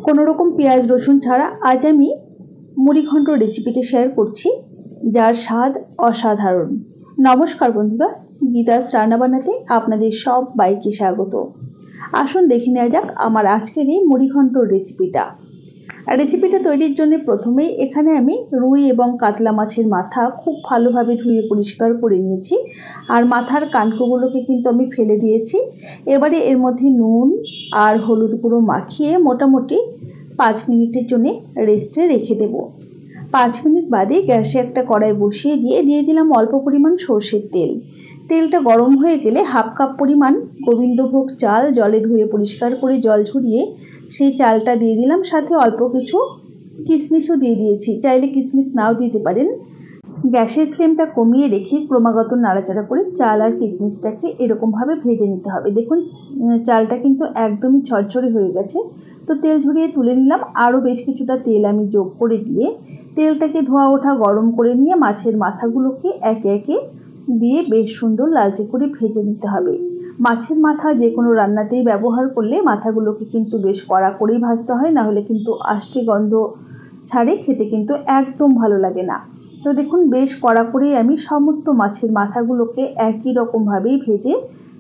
কোনো রকম পেঁয়াজ রসুন ছাড়া আজ আমি মুড়িঘণ্ট রেসিপিটি শেয়ার করছি, যার স্বাদ অসাধারণ। নমস্কার বন্ধুরা, গীতাস রান্নাবান্নাতে আপনাদের সবাইকে স্বাগত। আসুন দেখে নেওয়া যাক আমার আজকের এই মুড়িঘণ্ট রেসিপিটা। তৈরির জন্য প্রথমেই এখানে আমি রুই এবং কাতলা মাছের মাথা খুব ভালোভাবে ধুয়ে পরিষ্কার করে নিয়েছি, আর মাথার কানকোগুলোকে কিন্তু আমি ফেলে দিয়েছি। এবারে এর মধ্যে নুন আর হলুদ গুঁড়ো মাখিয়ে মোটামুটি 5 মিনিটের জন্য রেস্টে রেখে দেব। 5 মিনিট বাদে গ্যাসে একটা কড়াই বসিয়ে দিয়ে দিলাম অল্প পরিমাণ সর্ষের তেল। তেলটা গরম হয়ে গেলে হাফ কাপ পরিমাণ গোবিন্দভোগ চাল জলে ধুয়ে পরিষ্কার করে জল ঝরিয়ে সেই চালটা দিয়ে দিলাম, সাথে অল্প কিছু কিশমিশও দিয়ে দিয়েছি, চাইলে কিশমিশ নাও দিতে পারেন। গ্যাসের ফ্লেমটা কমিয়ে রেখে ক্রমাগত নাড়াচাড়া করে চাল আর কিশমিশটাকে এরকমভাবে ভেজে নিতে হবে। দেখুন চালটা কিন্তু একদমই ঝরঝরে হয়ে গেছে। তো তেল ঝরিয়ে তুলে নিলাম। আরও বেশ কিছুটা তেল আমি যোগ করে দিয়ে তেলটাকে ধোয়া ওঠা গরম করে নিয়ে মাছের মাথাগুলোকে একে একে দিয়ে বেশ সুন্দর লালচে করে ভেজে নিতে হবে। মাছের মাথা যে কোনো রান্নাতেই ব্যবহার করলে মাথাগুলোকে কিন্তু বেশ কড়া করেই ভাজতে হয়, না হলে কিন্তু আষ্টে গন্ধ ছাড়ে, খেতে কিন্তু একদম ভালো লাগে না। তো দেখুন বেশ কড়া করেই আমি সমস্ত মাছের মাথাগুলোকে একই রকমভাবেই ভেজে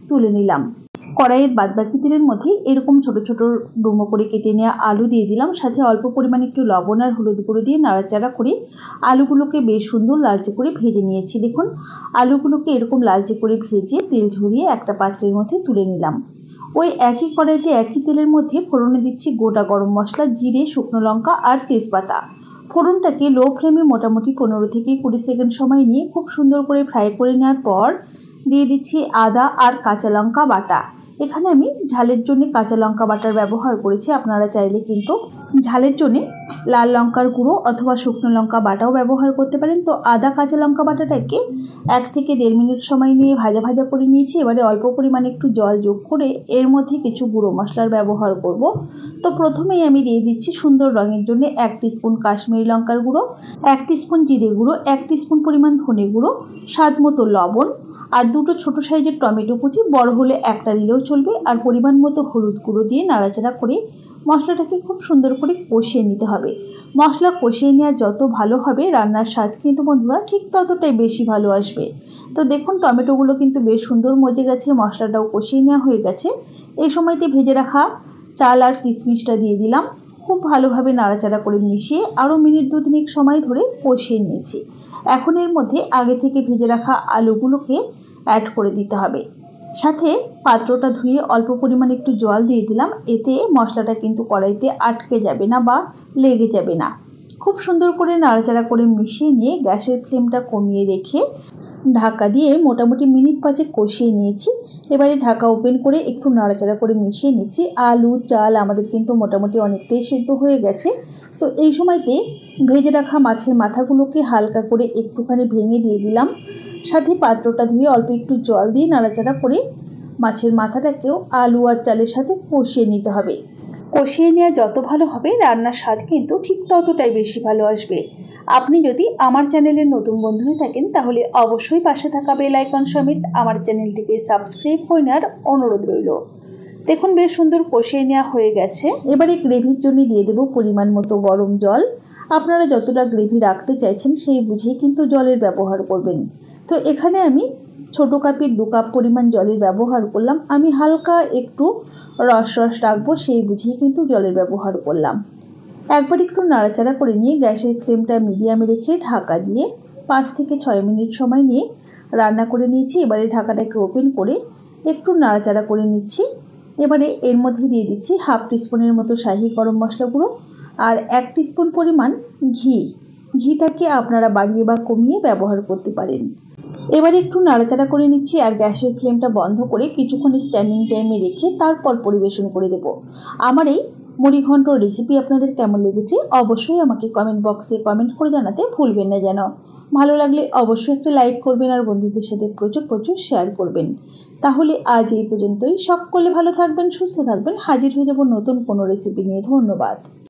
তুলে নিলাম। কড়াইয়ের বাদবাকি তেলের মধ্যে এরকম ছোট ছোট ডুমো করে কেটে নেওয়া আলু দিয়ে দিলাম, সাথে অল্প পরিমাণে একটু লবণ আর হলুদ গুঁড়ো দিয়ে নাড়াচাড়া করে আলুগুলোকে বেশ সুন্দর লালচে করে ভেজে নিয়েছি। দেখুন আলুগুলোকে এরকম লালচে করে ভেজে তেল ঝরিয়ে একটা পাত্রের মধ্যে তুলে নিলাম। ওই একই কড়াইতে একই তেলের মধ্যে ফোড়নে দিচ্ছি গোটা গরম মশলা, জিরে, শুকনো লঙ্কা আর তেজপাতা। ফোড়নটাকে লো ফ্লেমে মোটামুটি 15 থেকে 20 সেকেন্ড সময় নিয়ে খুব সুন্দর করে ফ্রাই করে নেওয়ার পর দিয়ে দিচ্ছি আদা আর কাঁচা লঙ্কা বাটা। এখানে আমি ঝালের জন্য কাঁচা লঙ্কা বাটার ব্যবহার করেছি, আপনারা চাইলে কিন্তু ঝালের জন্য লাল লঙ্কার গুঁড়ো অথবা শুকনো লঙ্কা বাটাও ব্যবহার করতে পারেন। তো আদা কাঁচা লঙ্কা বাটাটাকে 1 থেকে 1.5 মিনিট সময় নিয়ে ভাজা করে নিয়েছি। এবারে অল্প পরিমাণে একটু জল যোগ করে এর মধ্যে কিছু গুঁড়ো মশলার ব্যবহার করব। তো প্রথমেই আমি দিয়ে দিচ্ছি সুন্দর রঙের জন্য 1 টিস্পুন কাশ্মীরি লঙ্কার গুঁড়ো, 1 টিস্পুন জিরে গুঁড়ো, 1 টিস্পুন পরিমাণ ধনে গুঁড়ো, স্বাদ মতো লবণ, আর 2টো ছোট সাইজের টমেটো কুচি, বড় হলে একটা দিলেও চলবে, আর পরিমাণ মতো হলুদ গুঁড়ো দিয়ে নাড়াচাড়া করে মশলাটাকে খুব সুন্দর করে কষিয়ে নিতে হবে। মশলা কষিয়ে নেওয়া যত ভালো হবে রান্নার স্বাদ কিন্তু বন্ধুরা ঠিক ততটাই বেশি ভালো আসবে। তো দেখুন টমেটোগুলো কিন্তু বেশ সুন্দর মজে গেছে, মশলাটাও কষিয়ে নেওয়া হয়ে গেছে। এই সময়তে ভেজে রাখা চাল আর কিশমিশটা দিয়ে দিলাম, খুব ভালোভাবে নাড়াচাড়া করে মিশিয়ে আরও মিনিট 2-3 সময় ধরে কষিয়ে নিয়েছি। এখন এর মধ্যে আগে থেকে ভেজে রাখা আলুগুলোকে অ্যাড করে দিতে হবে, সাথে পাত্রটা ধুয়ে অল্প পরিমাণে একটু জল দিয়ে দিলাম। এতে মশলাটা কিন্তু কড়াইতে আটকে যাবে না বা লেগে যাবে না। খুব সুন্দর করে নাড়াচাড়া করে মিশিয়ে নিয়ে গ্যাসের ফ্লেমটা কমিয়ে রেখে ঢাকা দিয়ে মোটামুটি মিনিট 5 কষিয়ে নিয়েছি। এবারে ঢাকা ওপেন করে একটু নাড়াচাড়া করে মিশিয়ে নিচ্ছি। আলু চাল আমাদের কিন্তু মোটামুটি অনেকটাই সেদ্ধ হয়ে গেছে। তো এই সময়তে ভেজে রাখা মাছের মাথাগুলোকে হালকা করে একটুখানি ভেঙে দিয়ে দিলাম, সাথে পাত্রটা ধুয়ে অল্প একটু জল দিয়ে নাড়াচাড়া করে মাছের মাথাটাকেও আলু আর চালের সাথে কষিয়ে নিতে হবে। কষিয়ে নেওয়া যত ভালো হবে রান্নার স্বাদ কিন্তু ঠিক ততটাই বেশি ভালো আসবে। আপনি যদি আমার চ্যানেলের নতুন বন্ধু হয়ে থাকেন তাহলে অবশ্যই পাশে থাকা বেল আইকন সমেত আমার চ্যানেলটিকে সাবস্ক্রাইব করে নেওয়ার অনুরোধ রইল। দেখুন বেশ সুন্দর কষিয়ে নেওয়া হয়ে গেছে। এবারে গ্রেভির জন্য দিয়ে দেবো পরিমাণ মতো গরম জল। আপনারা যতটা গ্রেভি রাখতে চাইছেন সেই বুঝেই কিন্তু জলের ব্যবহার করবেন। তো এখানে আমি ছোটো কাপের 2 কাপ পরিমাণ জলের ব্যবহার করলাম। আমি হালকা একটু রস রাখবো সেই বুঝেই কিন্তু জলের ব্যবহার করলাম। একবার একটু নাড়াচাড়া করে নিয়ে গ্যাসের ফ্লেমটা মিডিয়ামে রেখে ঢাকা দিয়ে 5 থেকে 6 মিনিট সময় নিয়ে রান্না করে নিয়েছি। এবারে ঢাকাটাকে ওপেন করে একটু নাড়াচাড়া করে নিচ্ছি। এবারে এর মধ্যে দিয়ে দিচ্ছি হাফ টিস্পুনের মতো শাহি গরম মশলা গুঁড়ো আর 1 টিস্পুন পরিমাণ ঘিটাকে আপনারা বাড়িয়ে বা কমিয়ে ব্যবহার করতে পারেন। এবারে একটু নাড়াচাড়া করে নিচ্ছি আর গ্যাসের ফ্লেমটা বন্ধ করে কিছুক্ষণ স্ট্যান্ডিং টাইমে রেখে তারপর পরিবেশন করে দেব। আমার এই মুড়িঘণ্ট রেসিপি আপনাদের কেমন লেগেছে অবশ্যই আমাকে কমেন্ট বক্সে কমেন্ট করে জানাতে ভুলবেন না যেন। ভালো লাগলে অবশ্যই একটা লাইক করবেন আর বন্ধুদের সাথে প্রচুর শেয়ার করবেন। তাহলে আজ এই পর্যন্তই। সকলে ভালো থাকবেন, সুস্থ থাকবেন। হাজির হয়ে যাব নতুন কোনো রেসিপি নিয়ে। ধন্যবাদ।